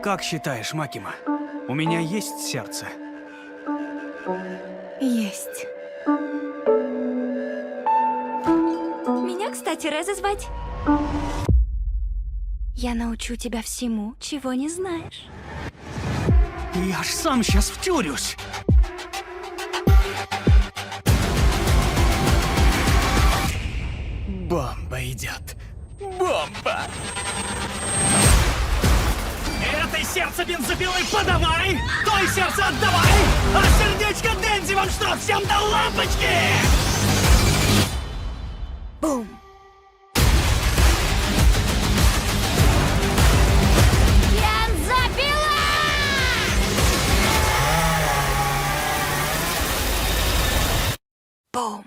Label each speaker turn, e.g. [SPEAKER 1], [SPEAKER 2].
[SPEAKER 1] Как считаешь, Макима, у меня есть сердце?
[SPEAKER 2] Есть. Меня, кстати, Резе звать. Я научу тебя всему, чего не знаешь.
[SPEAKER 1] Я ж сам сейчас втюрюсь. Бомба идет. Бомба! Этой сердце бензопилой подавай, той сердце отдавай, а сердечко Дэнзи вам что, всем до лампочки?
[SPEAKER 2] Бум! Бензопила! Бум!